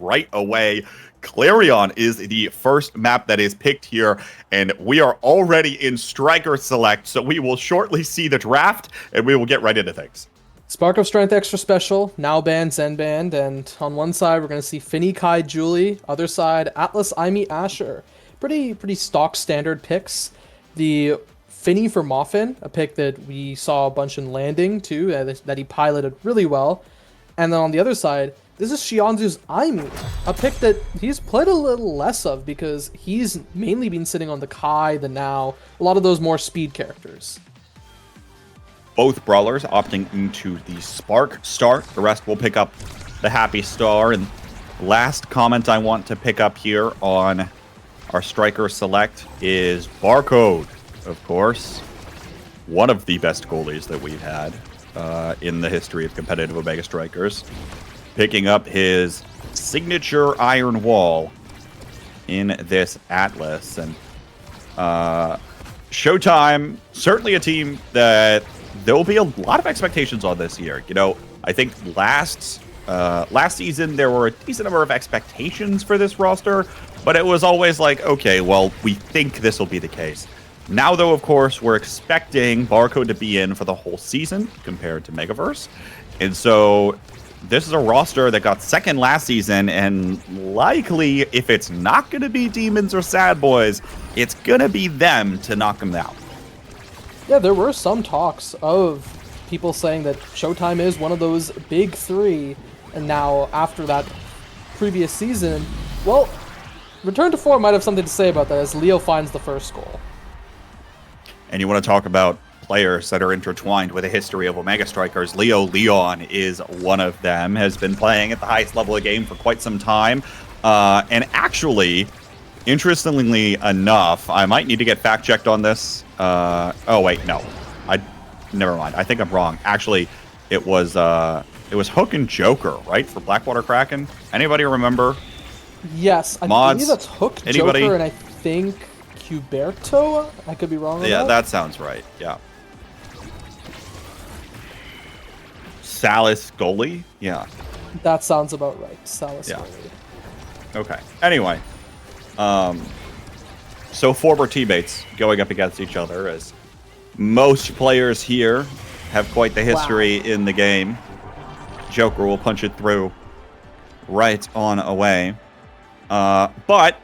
right away. Clarion is the first map that is picked here, and we are already in Striker Select, so we will shortly see the draft, and we will get right into things. Spark of Strength Extra Special, now banned, Zen banned, and on one side we're going to see Finny, Kai, Julie, other side Atlas, Aimee, Asher. Pretty stock standard picks. The Finny for Moffin, a pick that we saw a bunch in Landing too, that he piloted really well. And then on the other side, this is Xianzu's Aimee, a pick that he's played a little less of because he's mainly been sitting on the Kai, the Now, a lot of those more speed characters. Both brawlers opting into the Spark start. The rest will pick up the Happy Star. And last comment I want to pick up here on our Striker Select is Barcode, of course. One of the best goalies that we've had in the history of competitive Omega Strikers. Picking up his signature Iron Wall in this Atlas. And Showtime, certainly a team that there will be a lot of expectations on this year. You know, I think last season there were a decent number of expectations for this roster, but it was always like, okay, well, we think this will be the case. Now, though, of course, we're expecting Barcode to be in for the whole season compared to Megaverse. And so this is a roster that got second last season, and likely, if it's not going to be Demons or Sad Boys, it's going to be them to knock them out. Yeah, there were some talks of people saying that Showtime is one of those big three, and now after that previous season, well, Return to Form might have something to say about that as Leo finds the first goal. And you want to talk about players that are intertwined with a history of Omega Strikers. Leo Leon is one of them, has been playing at the highest level of the game for quite some time. And actually, interestingly enough, I might need to get fact-checked on this. Oh, wait, no. Never mind. I think I'm wrong. Actually, it was Hook and Joker, right, for Blackwater Kraken? Anybody remember? Yes, I believe that's Hook, Anybody? Joker, and I think Cuberto? I could be wrong on Yeah, that sounds right. Yeah. Salis goalie? Yeah. That sounds about right. Salis Yeah. goalie. Okay. Anyway. So former teammates going up against each other, as most players here have quite the history in the game. Joker will punch it through right on away. But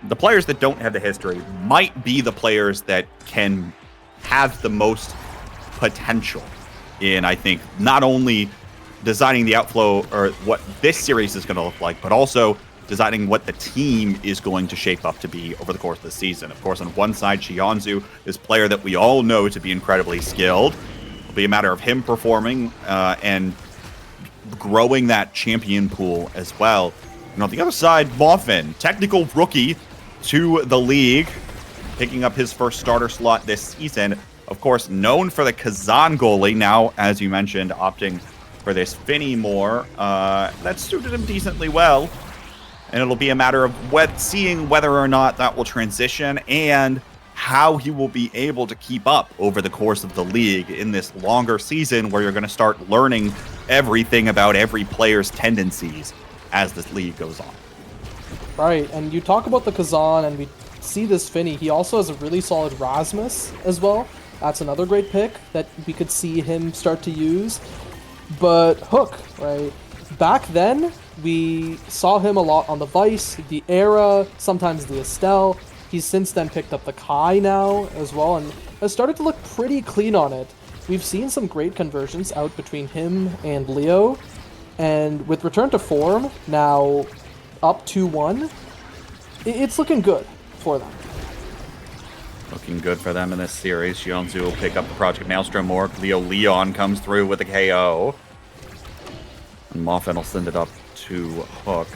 the players that don't have the history might be the players that can have the most potential in, I think, not only designing the outflow or what this series is going to look like, but also deciding what the team is going to shape up to be over the course of the season. Of course, on one side, Xianzu is a player that we all know to be incredibly skilled. It'll be a matter of him performing and growing that champion pool as well. And on the other side, Moffin, technical rookie to the league, picking up his first starter slot this season. Of course, known for the Kazan goalie, now, as you mentioned, opting for this Finny more. That suited him decently well. And it'll be a matter of seeing whether or not that will transition and how he will be able to keep up over the course of the league in this longer season where you're going to start learning everything about every player's tendencies as this league goes on. Right, and you talk about the Kazan, and we see this Finny. He also has a really solid Rasmus as well. That's another great pick that we could see him start to use. But Hook, right? Back then, we saw him a lot on the Vice, the Era, sometimes the Estelle. He's since then picked up the Kai now as well, and has started to look pretty clean on it. We've seen some great conversions out between him and Leo, and with Return to Form now up 2-1, it's looking good for them. Looking good for them in this series. Xianzu will pick up the Project Maelstrom Orc. Leo Leon comes through with a KO. And Moffin will send it up to Hook.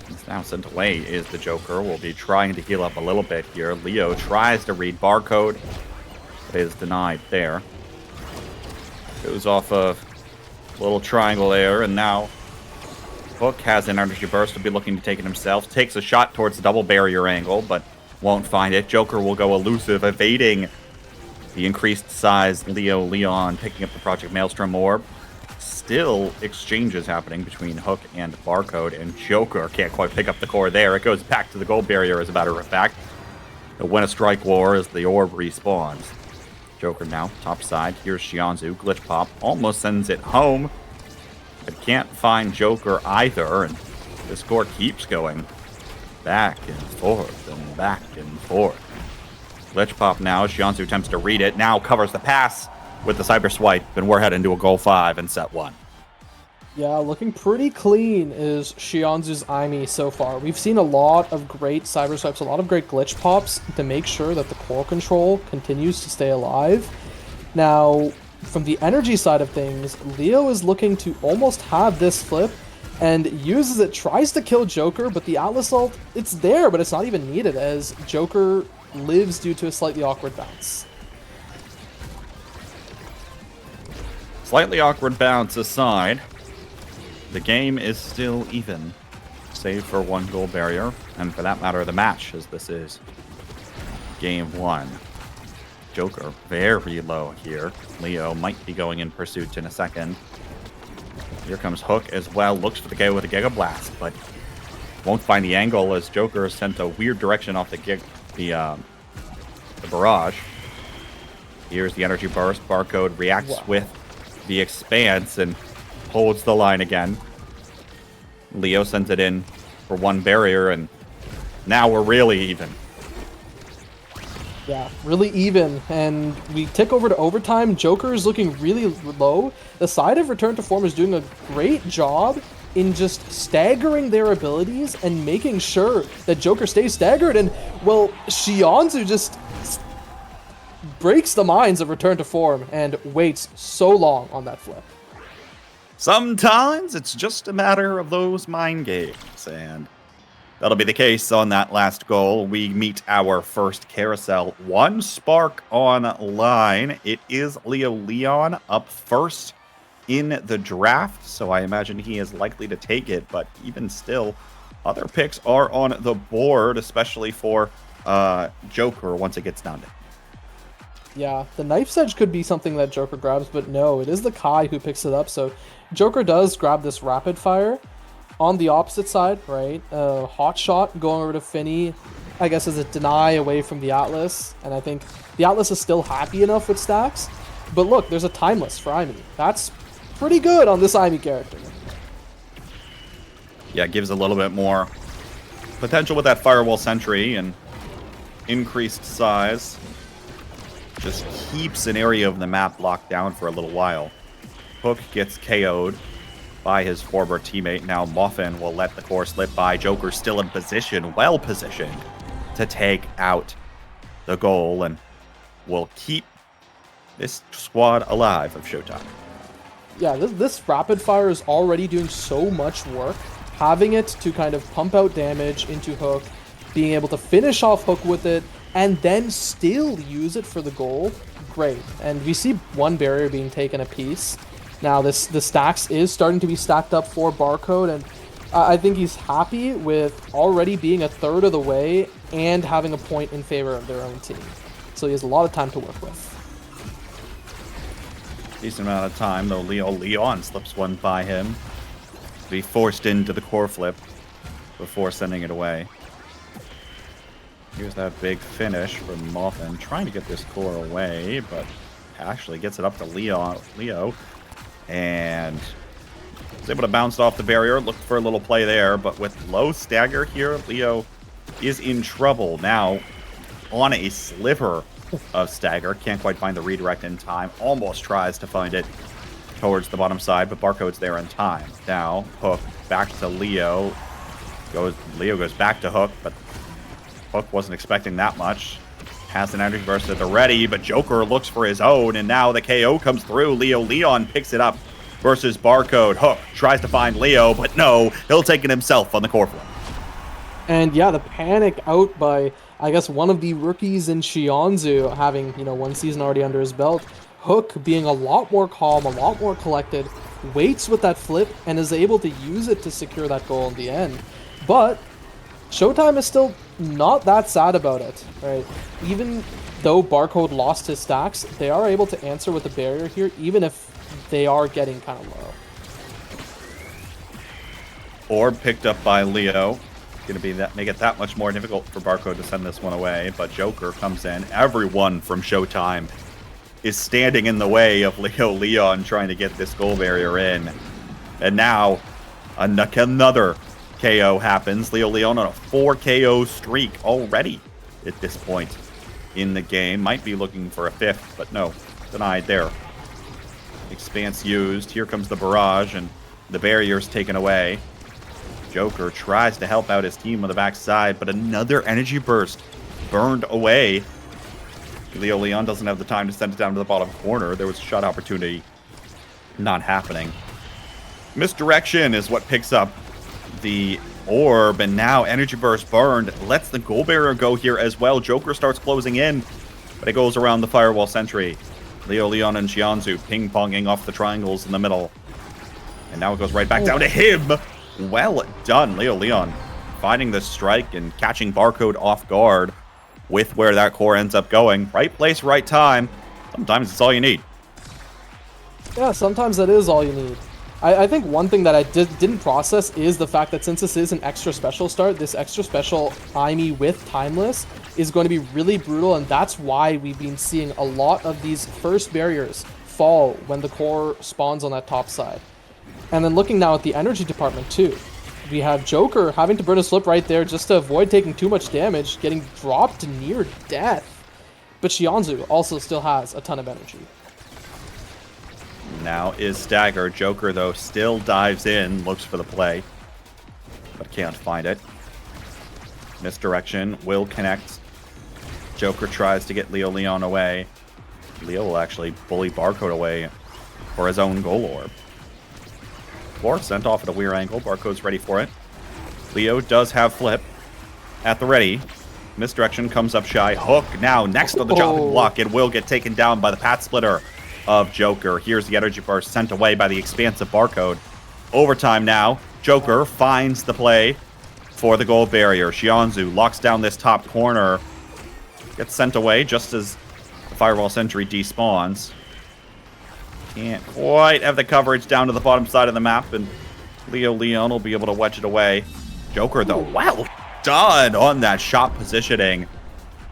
He's now sent away is the Joker. Will be trying to heal up a little bit here. Leo tries to read Barcode, but is denied there. Goes off of a little triangle there, and now Hook has an energy burst to be looking to take it himself. Takes a shot towards the double barrier angle, but won't find it. Joker will go elusive, evading the increased size Leo Leon, picking up the Project Maelstrom Orb. still exchanges happening between Hook and Barcode, and Joker can't quite pick up the core there. It goes back to the gold barrier, as a matter of fact. They'll win a strike war as the orb respawns. Joker now, top side. Here's Shianzu. Glitch Pop almost sends it home, but can't find Joker either, and the score keeps going back and forth and back and forth. Glitch Pop now. Shianzu attempts to read it. Now covers the pass with the cyber swipe, and we're heading to a goal 5 in set 1. Yeah, looking pretty clean is Shianzu's Aimi so far. We've seen a lot of great cyber swipes, a lot of great glitch pops to make sure that the core control continues to stay alive. Now, from the energy side of things, Leo is looking to almost have this flip and uses it, tries to kill Joker, but the Atlas ult, it's there, but it's not even needed as Joker lives due to a slightly awkward bounce. Slightly awkward bounce aside, the game is still even, save for 1 goal barrier, and for that matter, the match, as this is game 1. Joker very low here. Leo might be going in pursuit in a second. Here comes Hook as well, looks for the KO with a Giga Blast, but won't find the angle as Joker is sent a weird direction off the barrage. Here's the energy burst. Barcode reacts with the expanse and holds the line again. Leo sends it in for 1 barrier, and now we're really even. Yeah, really even, and we tick over to overtime. Joker is looking really low. The side of Return to Form is doing a great job in just staggering their abilities and making sure that Joker stays staggered, and, well, Shianzu just breaks the minds of Return to Form and waits so long on that flip. Sometimes it's just a matter of those mind games, and that'll be the case on that last goal. We meet our first carousel. 1 spark online. It is Leo Leon up first in the draft, so I imagine he is likely to take it, but even still, other picks are on the board, especially for Joker once it gets down to. Yeah, the Knife's Edge could be something that Joker grabs, but no, it is the Kai who picks it up, so Joker does grab this Rapid Fire. On the opposite side, right, Hot Shot going over to Finny, I guess, as a deny away from the Atlas, and I think the Atlas is still happy enough with stacks, but look, there's a Timeless for Aimi. That's pretty good on this Aimi character. Yeah, it gives a little bit more potential with that Firewall Sentry and increased size. Just keeps an area of the map locked down for a little while. Hook gets KO'd by his former teammate. Now Muffin will let the core slip by. Joker's still in position, well positioned, to take out the goal and will keep this squad alive of Showtime. Yeah, this Rapid Fire is already doing so much work. Having it to kind of pump out damage into Hook, being able to finish off Hook with it, and then still use it for the goal, great. And we see 1 barrier being taken apiece. Now the stacks is starting to be stacked up for Barcode, and I think he's happy with already being a third of the way and having a point in favor of their own team. So he has a lot of time to work with. Decent amount of time, though. Leon slips 1 by him. Be forced into the core flip before sending it away. Here's that big finish from Muffin, trying to get this core away, but actually gets it up to Leo, and is able to bounce off the barrier. Looked for a little play there, but with low stagger here, Leo is in trouble. Now, on a sliver of stagger, can't quite find the redirect in time. Almost tries to find it towards the bottom side, but Barcode's there in time. Now, Hook back to Leo. Leo goes back to Hook, but Hook wasn't expecting that much. Has an energy burst at the ready, but Joker looks for his own, and now the KO comes through. Leon picks it up versus Barcode. Hook tries to find Leo, but no, he'll take it himself on the core flip. And yeah, the panic out by, I guess, one of the rookies in Shianzu, having, 1 season already under his belt. Hook being a lot more calm, a lot more collected, waits with that flip, and is able to use it to secure that goal in the end. But Showtime is still not that sad about it, right? Even though Barcode lost his stacks, they are able to answer with the barrier here, even if they are getting kind of low. Orb picked up by Leo. Gonna be that make it that much more difficult for Barcode to send this one away, but Joker comes in. Everyone from Showtime is standing in the way of Leo Leon trying to get this goal barrier in. And now another KO happens. Leo Leon on a 4 KO streak already at this point in the game. Might be looking for a 5th, but no, denied there. Expanse used. Here comes the barrage, and the barrier's taken away. Joker tries to help out his team on the backside, but another energy burst burned away. Leo Leon doesn't have the time to send it down to the bottom corner. There was a shot opportunity. Not happening. Misdirection is what picks up the orb, and now energy burst burned. Lets the goal barrier go here as well. Joker starts closing in, but it goes around the firewall sentry. Leo Leon and Jianzu ping-ponging off the triangles in the middle. And now it goes right back down to him. Well done, Leo Leon. Finding the strike and catching Barcode off guard with where that core ends up going. Right place, right time. Sometimes it's all you need. Yeah, sometimes that is all you need. I think one thing that I didn't process is the fact that since this is an extra special start, this extra special IME with Timeless is going to be really brutal, and that's why we've been seeing a lot of these first barriers fall when the core spawns on that top side. And then looking now at the energy department too, we have Joker having to burn a slip right there just to avoid taking too much damage, getting dropped near death. But Xianzu also still has a ton of energy. Now is Stagger. Joker, though, still dives in, looks for the play, but can't find it. Misdirection will connect. Joker tries to get Leo Leon away. Leo will actually bully Barcode away for his own goal orb. Or sent off at a weird angle. Barcode's ready for it. Leo does have flip at the ready. Misdirection comes up shy. Hook now next on the chopping block. It will get taken down by the Path Splitter of Joker. Here's the energy burst sent away by the expansive Barcode. Overtime now. Joker finds the play for the goal barrier. Xianzu locks down this top corner. Gets sent away just as the firewall sentry despawns. Can't quite have the coverage down to the bottom side of the map, and Leo Leon will be able to wedge it away. Joker, though, well done on that shot positioning.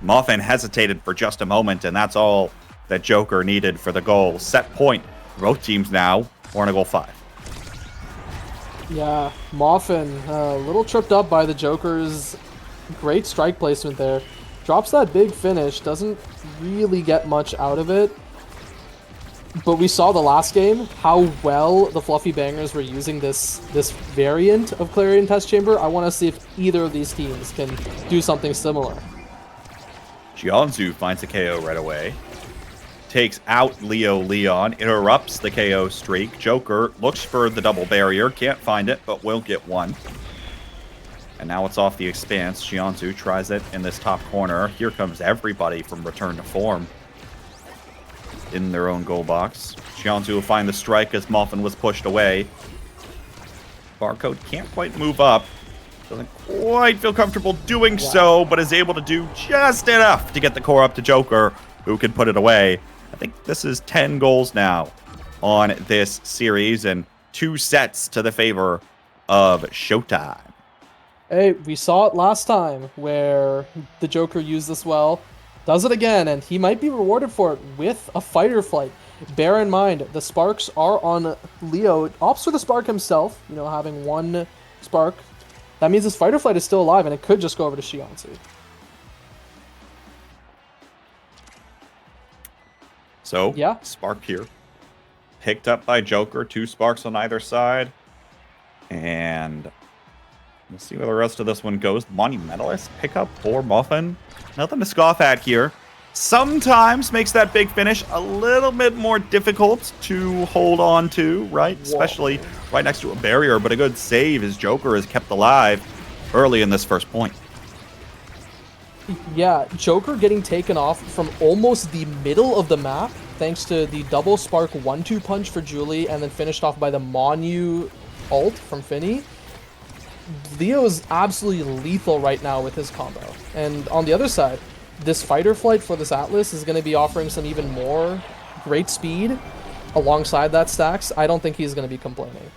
Muffin hesitated for just a moment, and that's all that Joker needed for the goal. Set point. Both teams now want to goal 5. Yeah, Muffin, a little tripped up by the Joker's great strike placement there. Drops that big finish, doesn't really get much out of it. But we saw the last game how well the Fluffy Bangers were using this variant of Clarion Test Chamber. I want to see if either of these teams can do something similar. Jianzu finds a KO right away. Takes out Leo Leon, interrupts the KO streak. Joker looks for the double barrier, can't find it, but will get one. And now it's off the expanse. Jianzu tries it in this top corner. Here comes everybody from Return to Form in their own goal box. Jianzu will find the strike as Muffin was pushed away. Barcode can't quite move up. Doesn't quite feel comfortable doing so, but is able to do just enough to get the core up to Joker, who can put it away. I think this is 10 goals now on this series, and 2 sets to the favor of Showtime. Hey, we saw it last time where the Joker used this well. Does it again, and he might be rewarded for it with a fighter flight. Bear in mind, the sparks are on Leo. Opts for the spark himself, you know, having 1 spark. That means his fighter flight is still alive, and it could just go over to Xianzu. So, yeah, spark here. Picked up by Joker. 2 sparks on either side. And we'll see where the rest of this one goes. Monumentalist pickup for Muffin. Nothing to scoff at here. Sometimes makes that big finish a little bit more difficult to hold on to, right? Whoa. Especially right next to a barrier. But a good save as Joker is kept alive early in this first point. Yeah, Joker getting taken off from almost the middle of the map thanks to the double spark 1-2 punch for Julie, and then finished off by the Monu ult from Finny. Leo is absolutely lethal right now with his combo. And on the other side, this fighter flight for this Atlas is going to be offering some even more great speed alongside that stacks. I don't think he's going to be complaining.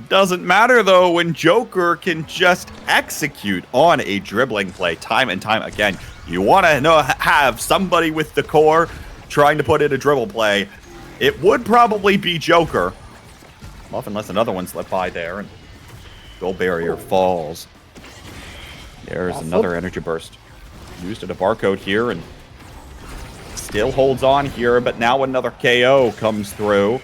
Doesn't matter, though, when Joker can just execute on a dribbling play time and time again. You want to have somebody with the core trying to put in a dribble play. It would probably be Joker. Often lets another one slip by there, and goal barrier falls. There's another energy burst. Used at a barcode here, and still holds on here, but now another KO comes through.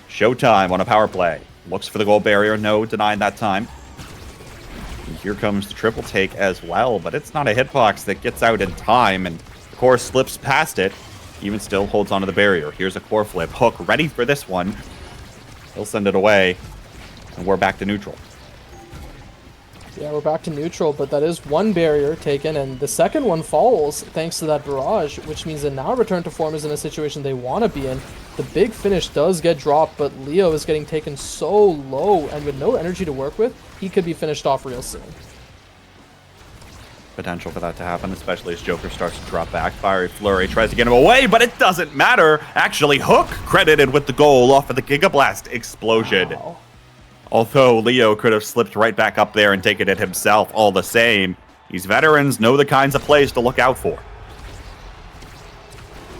Showtime on a power play. Looks for the goal barrier. No, denied that time. And here comes the triple take as well, but it's not a hitbox that gets out in time, and the core slips past it. Even still holds onto the barrier. Here's a core flip. Hook ready for this one. He'll send it away, and we're back to neutral. Yeah, we're back to neutral, but that is one barrier taken, and the second one falls thanks to that barrage, which means that now Return to Form is in a situation they want to be in. The big finish does get dropped, but Leo is getting taken so low, and with no energy to work with, he could be finished off real soon. Potential for that to happen, especially as Joker starts to drop back. Fiery Flurry tries to get him away, but it doesn't matter. Actually, Hook credited with the goal off of the Giga Blast explosion. Wow. Although Leo could have slipped right back up there and taken it himself all the same. These veterans know the kinds of plays to look out for.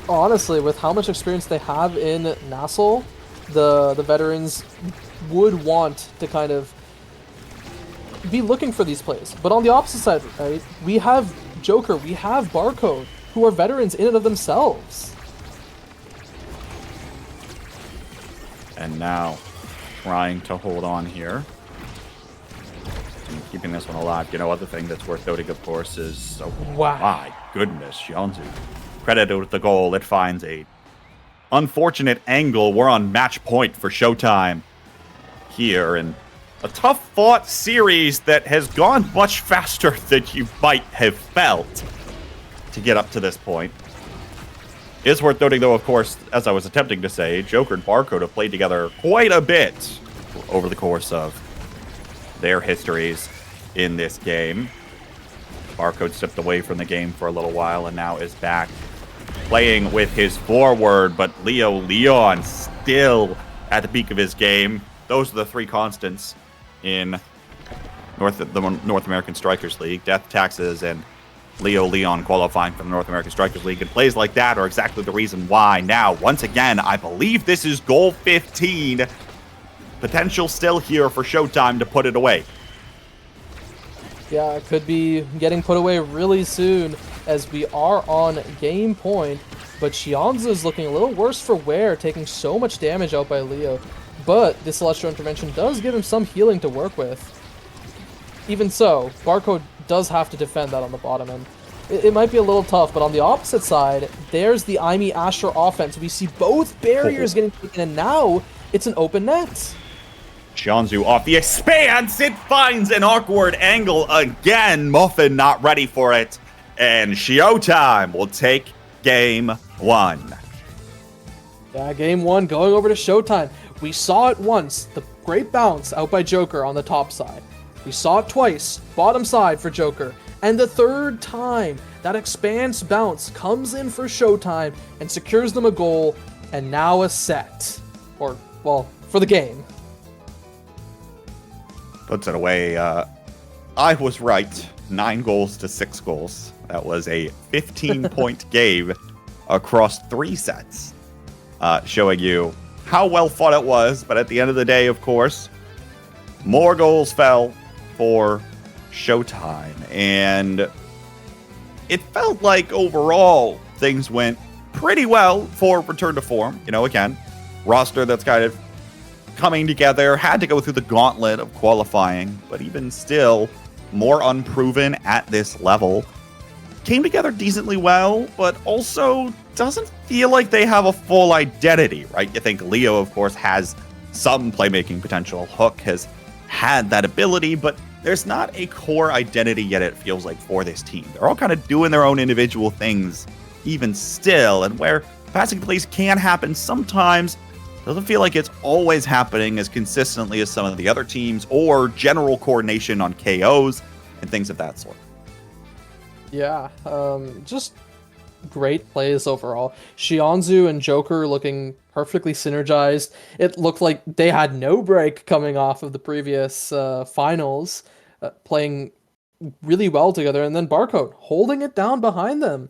Honestly, with how much experience they have in NASL, the veterans would want to kind of be looking for these plays. But on the opposite side, right, we have Joker, we have Barcode, who are veterans in and of themselves. And now, trying to hold on here. And keeping this one alive. You know, other thing that's worth noting, of course, is... Oh, wow. My goodness, Jianzu. Credited with the goal. It finds a unfortunate angle. We're on match point for Showtime here. And a tough-fought series that has gone much faster than you might have felt to get up to this point. It is worth noting, though, of course, as I was attempting to say, Joker and Barcode have played together quite a bit over the course of their histories in this game. Barcode stepped away from the game for a little while and now is back playing with his forward, but Leo Leon still at the peak of his game. Those are the three constants in the North American Strikers League. Death, Taxes, and Leo Leon qualifying for the North American Strikers League, and plays like that are exactly the reason why. Now, once again, I believe this is goal 15. Potential still here for Showtime to put it away. Yeah, it could be getting put away really soon as we are on game point, but Xianzu is looking a little worse for wear, taking so much damage out by Leo. But this Celestial Intervention does give him some healing to work with. Even so, Barcode does have to defend that on the bottom end. It might be a little tough, but on the opposite side, there's the Aimee Asher offense. We see both barriers getting taken, and now it's an open net. Jianzu off the expanse. It finds an awkward angle again. Muffin not ready for it. And Showtime will take game one. Yeah, game one going over to Showtime. We saw it once, the great bounce out by Joker on the top side. We saw it twice, bottom side for Joker. And the third time, that expanse bounce comes in for Showtime and secures them a goal, and now a set. Or, well, for the game. Puts it away. I was right. 9 goals to 6 goals. That was a 15-point game across 3 sets. Showing you how well fought it was. But at the end of the day, of course, more goals fell for Showtime. And it felt like overall things went pretty well for Return to Form. You know, again, roster that's kind of coming together, had to go through the gauntlet of qualifying, but even still, more unproven at this level. Came together decently well, but also doesn't feel like they have a full identity, right? You think Leo, of course, has some playmaking potential. Hook has had that ability, but there's not a core identity yet, it feels like, for this team. They're all kind of doing their own individual things, even still, and where passing plays can happen sometimes, doesn't feel like it's always happening as consistently as some of the other teams, or general coordination on KOs and things of that sort. Yeah, just great plays overall. Xianzu and Joker looking perfectly synergized. It looked like they had no break coming off of the previous finals, playing really well together. And then Barcode holding it down behind them.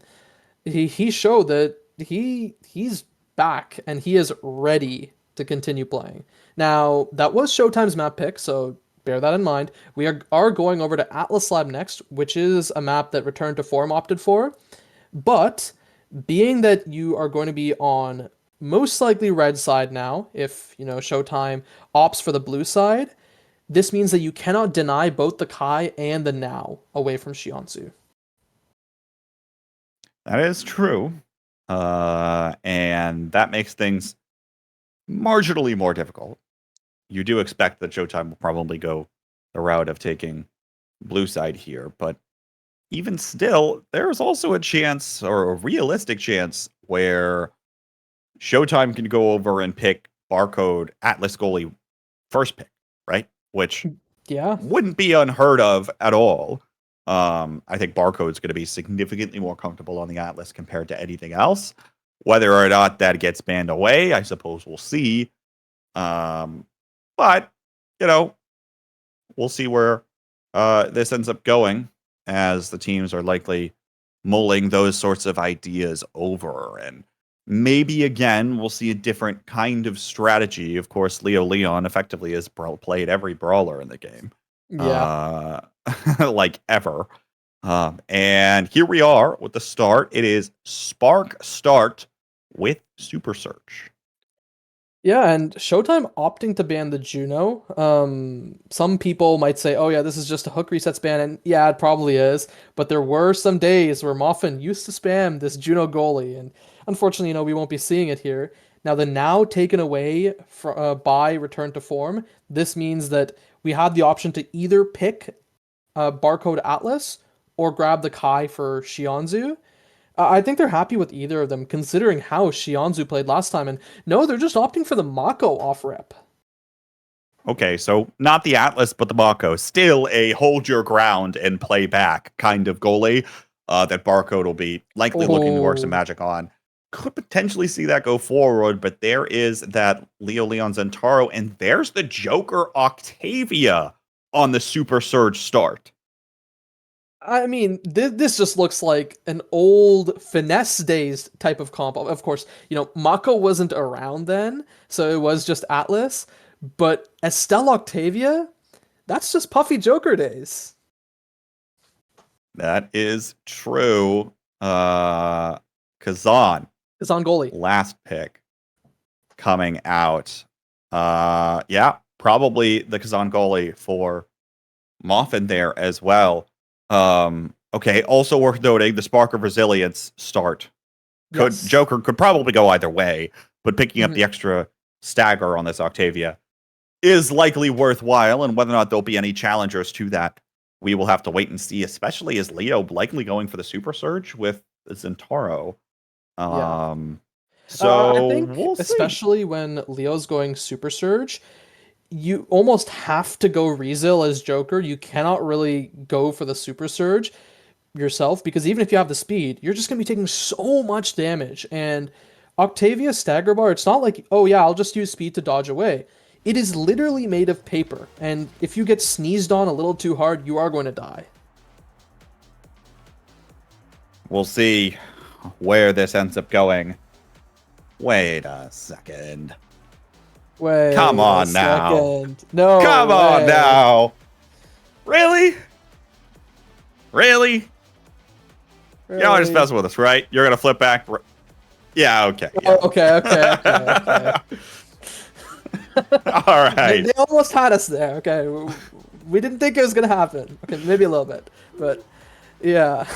He showed that he's back and he is ready to continue playing. Now, that was Showtime's map pick, so bear that in mind. We are going over to Atlas Lab next, which is a map that Return to Form opted for. But being that you are going to be on most likely red side now, if Showtime opts for the blue side, this means that you cannot deny both the Kai and the Now away from Xianzhu. That is true. And that makes things marginally more difficult. You do expect that Showtime will probably go the route of taking blue side here, but even still, there's also a chance, or a realistic chance, where Showtime can go over and pick Barcode Atlas goalie first pick, right? Which wouldn't be unheard of at all. I think Barcode's going to be significantly more comfortable on the Atlas compared to anything else. Whether or not that gets banned away, I suppose we'll see. But, we'll see where this ends up going, as the teams are likely mulling those sorts of ideas over. And maybe, again, we'll see a different kind of strategy. Of course, Leo Leon effectively has played every brawler in the game. Yeah. Like ever. And here we are with the start. It is Spark start with Super Surge. Yeah, and Showtime opting to ban the Juno. Some people might say, oh yeah, this is just a hook resets ban, and yeah, it probably is. But there were some days where Muffin used to spam this Juno goalie, and unfortunately, we won't be seeing it here. Now, the Now taken away by Return to Form, this means that we have the option to either pick Barcode Atlas or grab the Kai for Xianzhu. I think they're happy with either of them, considering how Xianzhu played last time. And no, they're just opting for the Mako off-rep. Okay, so not the Atlas, but the Mako. Still a hold your ground and play back kind of goalie that Barcode will be likely looking to work some magic on. Could potentially see that go forward, but there is that Leo Leon Zentaro, and there's the Joker Octavia on the Super Surge start. I mean, this just looks like an old finesse days type of comp. Of course, Mako wasn't around then, so it was just Atlas. But Estelle Octavia, that's just Puffy Joker days. That is true. Kazan goalie. Last pick coming out. Yeah, probably the Kazan goalie for Moffin there as well. Okay, also worth noting the Spark of Resilience start. Joker could probably go either way, but picking up the extra stagger on this Octavia is likely worthwhile, and whether or not there'll be any challengers to that, we will have to wait and see, especially as Leo likely going for the Super Surge with Zentaro. So I think we'll especially when Leo's going Super Surge, you almost have to go Rezil as Joker. You cannot really go for the Super Surge yourself, because even if you have the speed, you're just going to be taking so much damage. And Octavia's stagger bar, it's not like, oh yeah, I'll just use speed to dodge away. It is literally made of paper, and if you get sneezed on a little too hard, you are going to die. We'll see where this ends up going. Wait a second. Come on now. No. Come on now. Really? Really? Y'all are just messing with us, right? You're gonna flip back. Yeah. Okay. Yeah. Okay. All right. They almost had us there. Okay. We didn't think it was gonna happen. Okay, maybe a little bit, but yeah.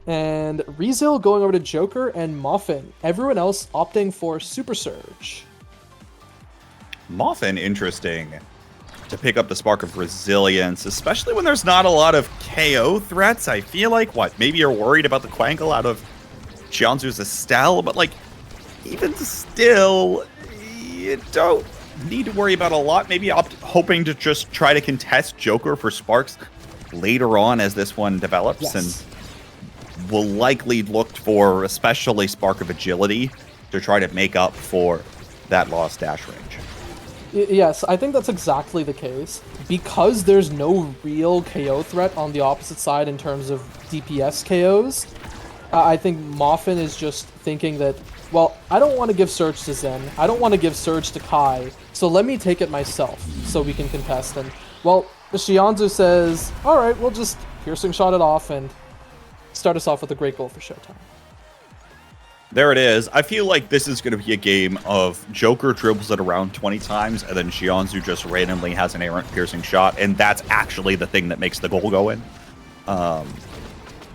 And Rezil going over to Joker and Muffin. Everyone else opting for Super Surge. Muffin, interesting to pick up the Spark of Resilience, especially when there's not a lot of KO threats. I feel like, maybe you're worried about the Quankle out of Xianzhu's Estelle, but even still, you don't need to worry about a lot. Maybe hoping to just try to contest Joker for Sparks later on as this one develops. Yes. And will likely look for especially Spark of Agility to try to make up for that lost dash range. Yes, I think that's exactly the case. Because there's no real KO threat on the opposite side in terms of DPS KOs, I think Moffin is just thinking that, well, I don't want to give Surge to Zen, I don't want to give Surge to Kai, so let me take it myself so we can contest. And, well, Shianzu says, alright, we'll just piercing shot it off and start us off with a great goal for Showtime. There it is. I feel like this is going to be a game of Joker dribbles it around 20 times, and then Shianzu just randomly has an errant piercing shot, and that's actually the thing that makes the goal go in.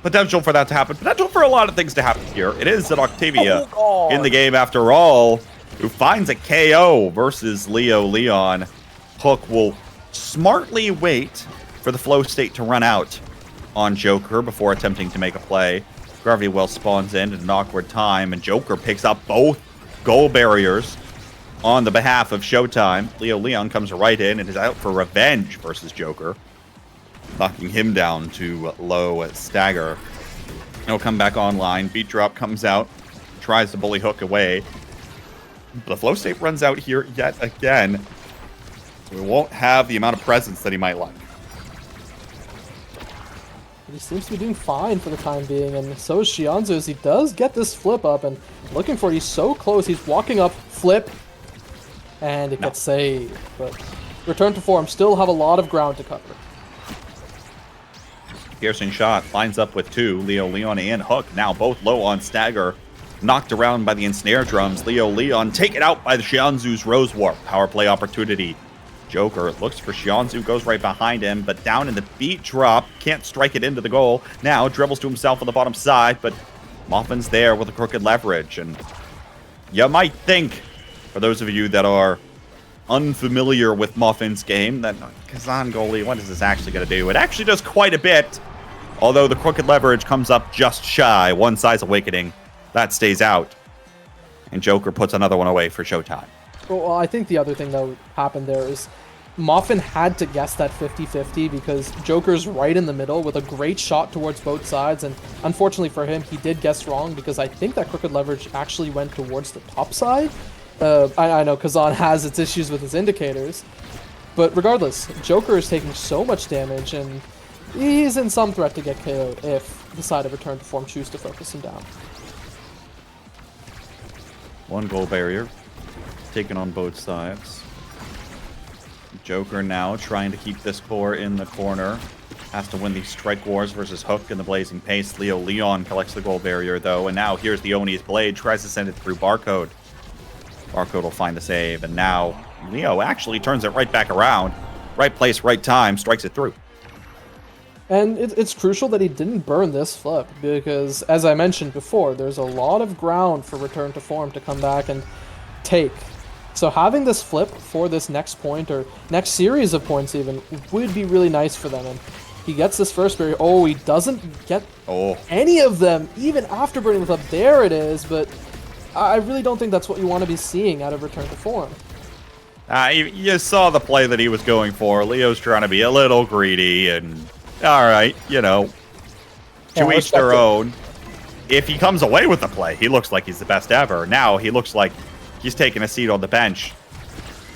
Potential for that to happen. Potential for a lot of things to happen here. It is that Octavia in the game, after all, who finds a KO versus Leo Leon. Hook will smartly wait for the flow state to run out on Joker before attempting to make a play. Gravity Well spawns in at an awkward time, and Joker picks up both goal barriers on the behalf of Showtime. Leo Leon comes right in and is out for revenge versus Joker, knocking him down to low stagger. He'll come back online. Beat Drop comes out, tries to bully Hook away. The flow state runs out here yet again. So we won't have the amount of presence that he might like. He seems to be doing fine for the time being, and so is Shianzu as he does get this flip up and looking for it. He's so close. He's walking up, flip, and it gets saved. But return to form, still have a lot of ground to cover. Piercing shot lines up with two. Leo Leon and Hook now both low on stagger. Knocked around by the ensnare drums. Leo Leon taken out by the Shianzu's Rose Warp. Power play opportunity. Joker looks for Shianzu, goes right behind him, but down in the beat drop, can't strike it into the goal. Now dribbles to himself on the bottom side, but Moffin's there with a crooked leverage. And you might think, for those of you that are unfamiliar with Moffin's game, that Kazan goalie, what is this actually going to do? It actually does quite a bit, although the crooked leverage comes up just shy. One size Awakening, that stays out. And Joker puts another one away for Showtime. Well, I think the other thing that happened there is Moffin had to guess that 50-50 because Joker's right in the middle with a great shot towards both sides, and unfortunately for him, he did guess wrong because I think that crooked leverage actually went towards the top side. I know Kazan has its issues with his indicators, but regardless, Joker is taking so much damage, and he's in some threat to get KO'd if the side of Return to Form choose to focus him down. One goal barrier taken on both sides. Joker now trying to keep this core in the corner. Has to win these strike wars versus Hook in the blazing pace. Leo Leon collects the goal barrier though, and now here's the Oni's blade, tries to send it through Barcode. Barcode will find the save, and now Leo actually turns it right back around. Right place, right time, strikes it through. And it's crucial that he didn't burn this flip, because as I mentioned before, there's a lot of ground for Return to Form to come back and take. So having this flip for this next point, or next series of points even, would be really nice for them. And he gets this first barrier. Oh, he doesn't get any of them, even after burning the flip. There it is, but I really don't think that's what you want to be seeing out of Return to Form. You saw the play that he was going for. Leo's trying to be a little greedy, and all right, you know, to each their own. If he comes away with the play, he looks like he's the best ever. Now he looks like he's taking a seat on the bench.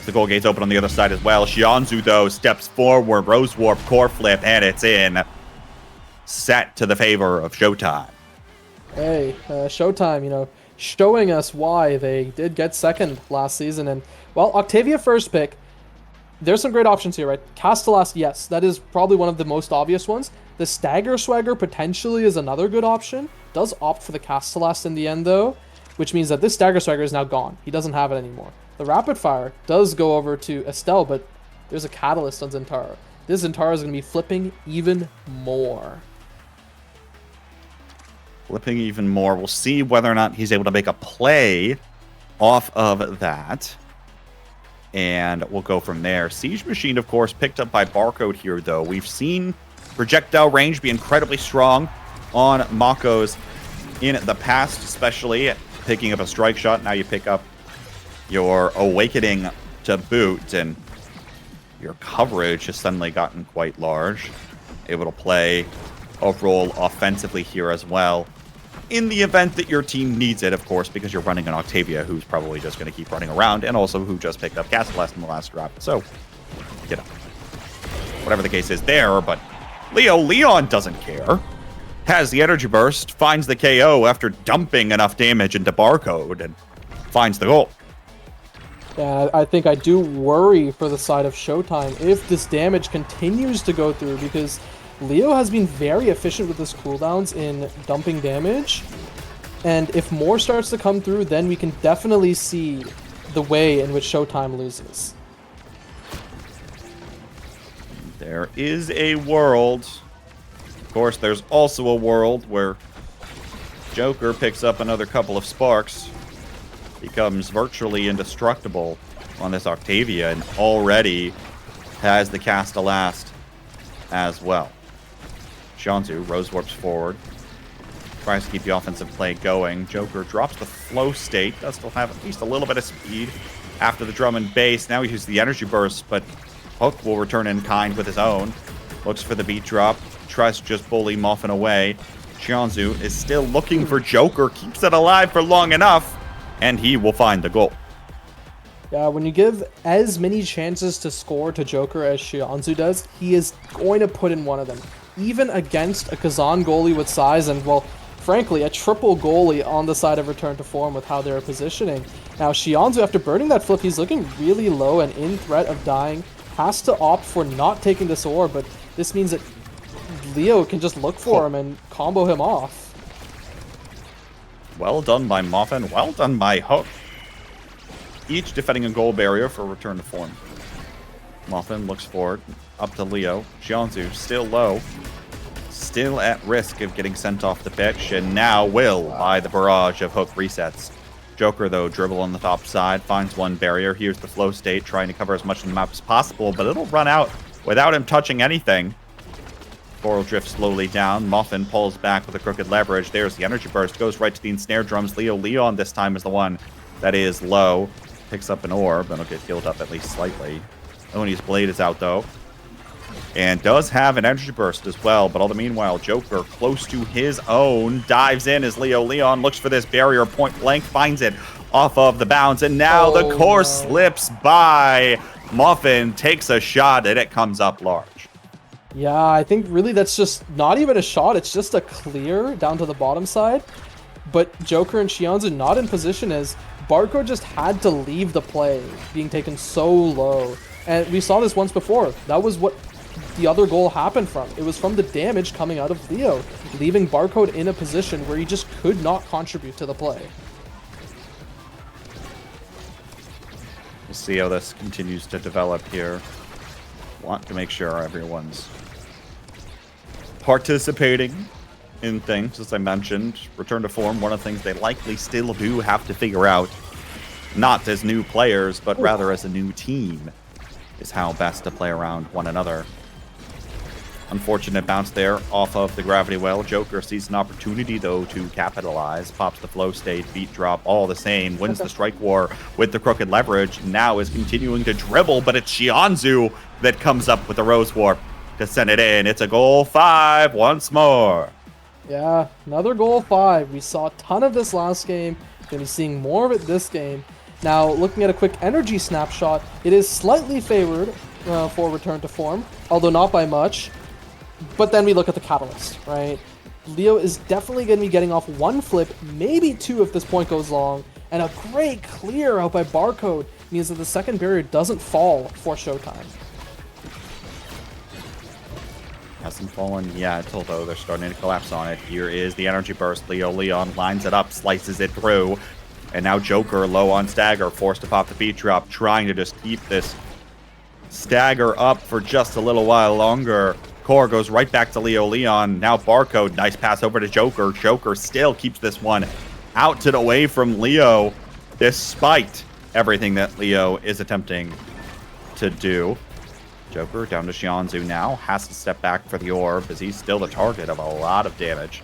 The goal gate's open on the other side as well. Shianzu, though, steps forward. Rose Warp, core flip, and it's in. Set to the favor of Showtime. Hey, Showtime, you know, showing us why they did get second last season. And, well, Octavia first pick. There's some great options here, right? Castellast, yes, that is probably one of the most obvious ones. The Stagger Swagger potentially is another good option. Does opt for the Castellast in the end, though, which means that this Stagger Swagger is now gone. He doesn't have it anymore. The Rapid Fire does go over to Estelle, but there's a Catalyst on Zentara. This Zentara is going to be flipping even more. Flipping even more. We'll see whether or not he's able to make a play off of that. And we'll go from there. Siege Machine, of course, picked up by Barcode here, though. We've seen projectile range be incredibly strong on Makos in the past, especially picking up a strike shot. Now you pick up your Awakening to boot, and your coverage has suddenly gotten quite large. Able to play of role offensively here as well. In the event that your team needs it, of course, because you're running an Octavia who's probably just going to keep running around, and also who just picked up Castle Blast in the last drop. So, you know, whatever the case is there, but Leon doesn't care. Has the energy burst, finds the KO after dumping enough damage into Barcode, and finds the goal. Yeah, I think I do worry for the side of Showtime if this damage continues to go through, because Leo has been very efficient with his cooldowns in dumping damage, and if more starts to come through, then we can definitely see the way in which Showtime loses. There is a world. Of course, there's also a world where Joker picks up another couple of sparks, becomes virtually indestructible on this Octavia, and already has the Castellast as well. Xianzhu Rose warps forward, tries to keep the offensive play going. Joker drops the flow state, does still have at least a little bit of speed after the drum and bass. Now he uses the energy burst, but Hook will return in kind with his own. Looks for the beat drop, tries to just bully Muffin away. Xianzhu is still looking for Joker, keeps it alive for long enough, and he will find the goal. Yeah, when you give as many chances to score to Joker as Xianzhu does, he is going to put in one of them. Even against a Kazan goalie with size and, well, frankly, a triple goalie on the side of return to form with how they're positioning. Now, Xianzhu, after burning that flip, he's looking really low and in threat of dying. Has to opt for not taking this orb, but this means that Leo can just look for him and combo him off. Well done by Muffin, well done by Hook. Each defending a goal barrier for return to form. Muffin looks forward, up to Leo. Xianzhu still low, still at risk of getting sent off the pitch, and now will by the barrage of Hook resets. Joker, though, dribble on the top side, finds one barrier. Here's the flow state, trying to cover as much of the map as possible, but it'll run out without him touching anything. Coral drifts slowly down. Muffin pulls back with a crooked leverage. There's the energy burst, goes right to the ensnare drums. Leon this time is the one that is low. Picks up an orb, and will get healed up at least slightly. Oni's blade is out, though. And does have an energy burst as well, but all the meanwhile, Joker, close to his own, dives in as Leon looks for this barrier point blank, finds it off of the bounce, and now the core slips by. Muffin takes a shot, and it comes up large. Yeah, I think really that's just not even a shot, it's just a clear down to the bottom side. But Joker and Xianzhu not in position as Barcode just had to leave the play, being taken so low. And we saw this once before. That was what the other goal happened from. It was from the damage coming out of Leo, leaving Barcode in a position where he just could not contribute to the play. We'll see how this continues to develop here. Want to make sure everyone's participating in things, as I mentioned. Return to form, one of the things they likely still do have to figure out, not as new players, but rather as a new team, is how best to play around one another. Unfortunate bounce there off of the gravity well. Joker sees an opportunity, though, to capitalize. Pops the flow state, beat drop, all the same. Wins the strike war with the crooked leverage. Now is continuing to dribble, but it's Xianzhu that comes up with the Rose Warp to send it in. It's a goal 5 once more. Yeah, another goal 5. We saw a ton of this last game. Going to be seeing more of it this game. Now, looking at a quick energy snapshot, it is slightly favored for return to form, although not by much. But then we look at the catalyst, right? Leo is definitely going to be getting off one flip, maybe 2 if this point goes long, and a great clear out by Barcode means that the second barrier doesn't fall for Showtime. Hasn't fallen yet, although they're starting to collapse on it. Here is the energy burst. Leon lines it up, slices it through, and now Joker low on stagger, forced to pop the beat drop, trying to just keep this stagger up for just a little while longer. Core goes right back to Leon. Now Barcode, nice pass over to Joker. Joker still keeps this one out and away from Leo, despite everything that Leo is attempting to do. Joker down to Xianzhu now. Has to step back for the orb, as he's still the target of a lot of damage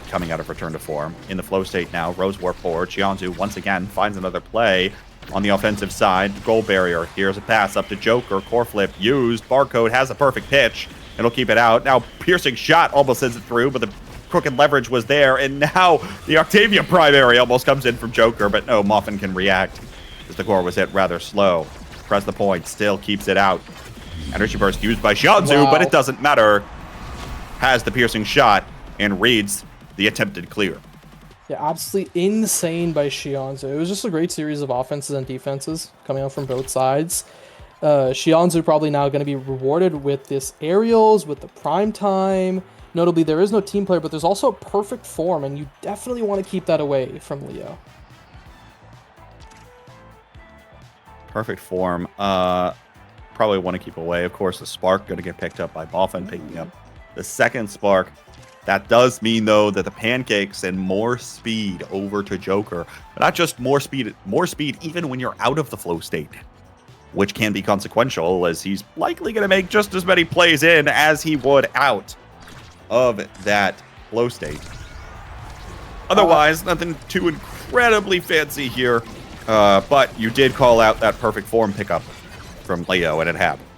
coming out of return to form. In the flow state now, Rose warp forward. Xianzhu once again finds another play on the offensive side. Goal barrier. Here's a pass up to Joker. Core flip used. Barcode has a perfect pitch. It'll keep it out. Now, piercing shot almost sends it through, but the crooked leverage was there. And now the Octavia primary almost comes in from Joker, but no, Muffin can react as the core was hit rather slow. Press the point, still keeps it out. Energy burst used by Xianzhu, but it doesn't matter. Has the piercing shot and reads the attempted clear. Yeah, absolutely insane by Xianzhu. It was just a great series of offenses and defenses coming out from both sides. Xianzhu probably now going to be rewarded with this aerials, with the prime time. Notably, there is no team player, but there's also perfect form, and you definitely want to keep that away from Leo. Perfect form. Probably want to keep away. Of course, the spark going to get picked up by Muffin, picking up the second spark. That does mean, though, that the pancakes and more speed over to Joker. But not just more speed even when you're out of the flow state, which can be consequential, as he's likely going to make just as many plays in as he would out of that flow state. Otherwise, nothing too incredibly fancy here. But you did call out that perfect form pickup from Leo, and it happened.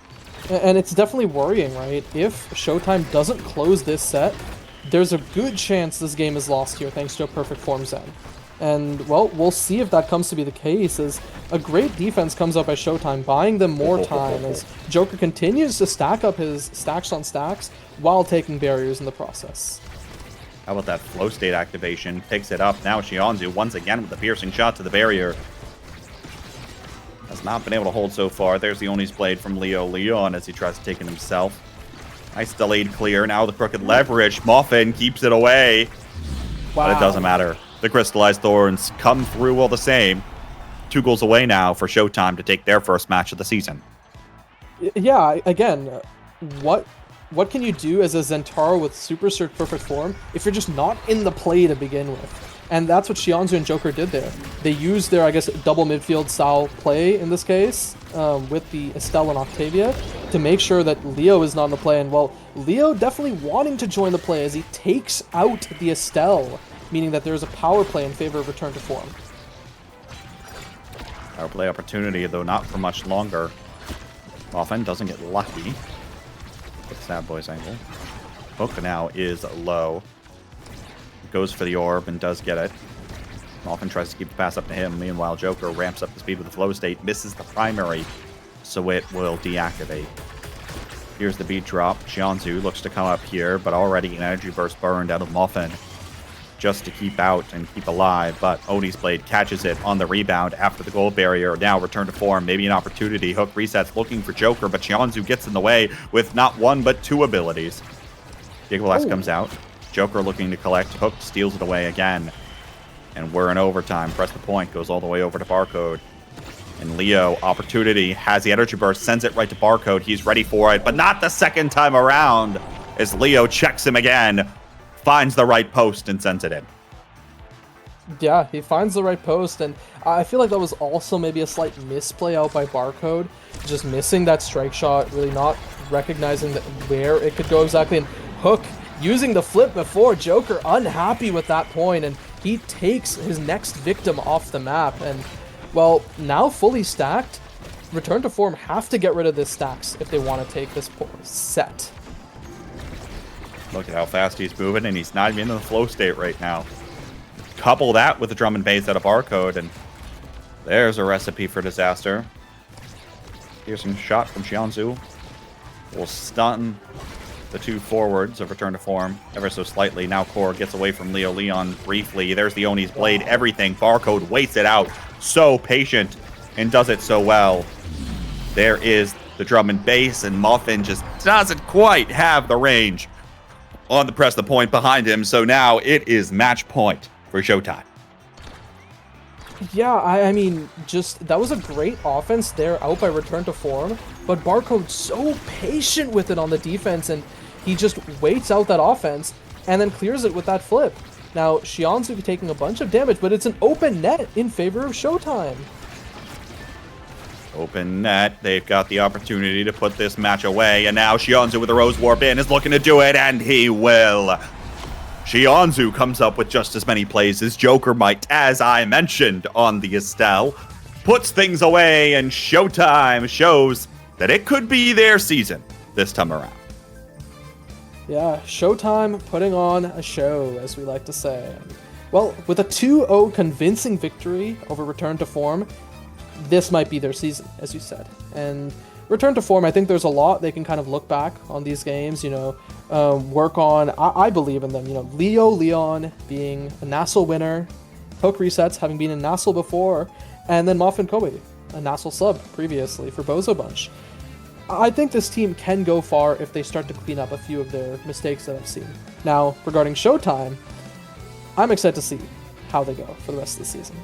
And it's definitely worrying, right? If Showtime doesn't close this set, there's a good chance this game is lost here thanks to a perfect form Zen. And, well, we'll see if that comes to be the case, as a great defense comes up by Showtime, buying them more time as Joker continues to stack up his stacks on stacks while taking barriers in the process. How about that flow state activation? Picks it up. Now Xianzhu once again with the piercing shot to the barrier. Has not been able to hold so far. There's the Oni's blade from Leo Leon as he tries to take it himself. Nice delayed clear. Now the crooked leverage. Muffin keeps it away. Wow. But it doesn't matter. The crystallized thorns come through all the same. 2 goals away now for Showtime to take their first match of the season. Yeah, again, what can you do as a Zentaro with Super Surge Perfect Form if you're just not in the play to begin with? And that's what Xianzhu and Joker did there. They used their, I guess, double midfield style play in this case with the Estelle and Octavia to make sure that Leo is not in the play. And, well, Leo definitely wanting to join the play as he takes out the Estelle, meaning that there's a power play in favor of return to form. Power play opportunity, though not for much longer. Muffin doesn't get lucky with Sad Boy's angle. Hook now is low. Goes for the orb and does get it. Muffin tries to keep the pass up to him. Meanwhile, Joker ramps up the speed with the flow state, misses the primary, so it will deactivate. Here's the beat drop. Xianzhu looks to come up here, but already an energy burst burned out of Muffin just to keep out and keep alive. But Oni's blade catches it on the rebound after the goal barrier. Now return to form, maybe an opportunity. Hook resets looking for Joker, but Xianzhu gets in the way with not 1 but 2 abilities. Gigablast comes out. Joker looking to collect. Hook steals it away again. And we're in overtime. Press the point. Goes all the way over to Barcode. And Leo, opportunity, has the energy burst. Sends it right to Barcode. He's ready for it. But not the second time around. As Leo checks him again. Finds the right post and sends it in. Yeah, he finds the right post. And I feel like that was also maybe a slight misplay out by Barcode. Just missing that strike shot. Really not recognizing where it could go exactly. And Hook using the flip before. Joker unhappy with that point, and he takes his next victim off the map. And, well, now fully stacked, return to form have to get rid of this stacks if they want to take this set. Look at how fast he's moving, and he's not even in the flow state right now. Couple that with the drum and bass out of Barcode, and there's a recipe for disaster. Here's some shot from Xianzhu. Will stun the 2 forwards of return to form ever so slightly. Now Core gets away from Leo Leon briefly. There's the Oni's blade. Everything. Barcode waits it out. So patient and does it so well. There is the drum and bass, and Muffin just doesn't quite have the range on the press the point behind him. So now it is match point for Showtime. Yeah, I mean, just that was a great offense there out by return to form, but Barcode so patient with it on the defense, and he just waits out that offense and then clears it with that flip. Now, Xianzhu taking a bunch of damage, but it's an open net in favor of Showtime. Open net. They've got the opportunity to put this match away, and now Xianzhu with the Rose Warp in is looking to do it, and he will. Xianzhu comes up with just as many plays as Joker might, as I mentioned on the Estelle. Puts things away, and Showtime shows that it could be their season this time around. Yeah, Showtime putting on a show, as we like to say. Well, with a 2-0 convincing victory over Return to Form, this might be their season, as you said. And Return to Form, I think there's a lot they can kind of look back on these games, work on. I believe in them. Leo Leon being a NASL winner, Poke Resets having been in NASL before, and then Moffin Kobe, a NASL sub previously for Bozo Bunch. I think this team can go far if they start to clean up a few of their mistakes that I've seen. Now, regarding Showtime, I'm excited to see how they go for the rest of the season.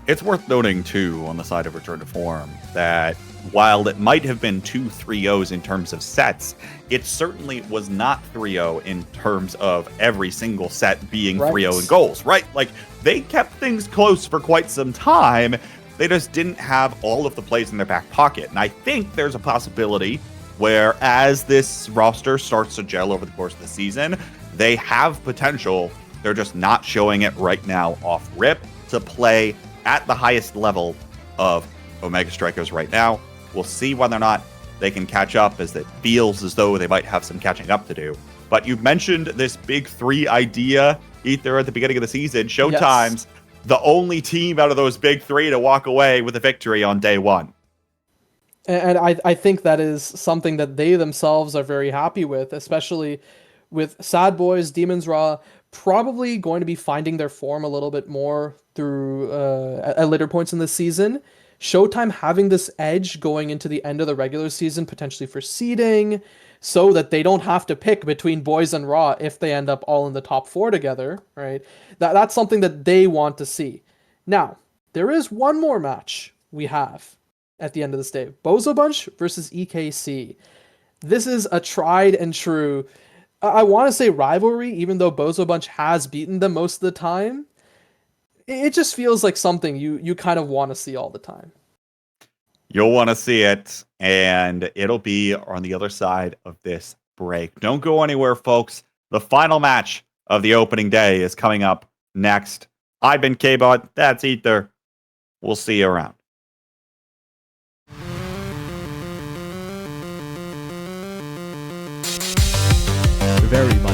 It's worth noting, too, on the side of Return to Form, that while it might have been 2 3-0s in terms of sets, it certainly was not 3-0 in terms of every single set being 3-0 in goals, right? Like, they kept things close for quite some time. They just didn't have all of the plays in their back pocket. And I think there's a possibility where, as this roster starts to gel over the course of the season, they have potential. They're just not showing it right now off rip to play at the highest level of Omega Strikers right now. We'll see whether or not they can catch up, as it feels as though they might have some catching up to do. But you mentioned this big 3 idea, Ether, at the beginning of the season. Showtime's the only team out of those big 3 to walk away with a victory on day 1. And I think that is something that they themselves are very happy with, especially with Sad Boys, Demon's Raw, probably going to be finding their form a little bit more through at later points in the season. Showtime having this edge going into the end of the regular season, potentially for seeding, so that they don't have to pick between Boys and Raw if they end up all in the top 4 together, right? That's something that they want to see. Now, there is one more match we have at the end of this day. Bozo Bunch versus EKC. This is a tried and true, I want to say rivalry, even though Bozo Bunch has beaten them most of the time. It just feels like something you kind of want to see all the time. You'll want to see it, and it'll be on the other side of this break. Don't go anywhere, folks. The final match of the opening day is coming up next. I've been K-Bot. That's Ether. We'll see you around. Very much.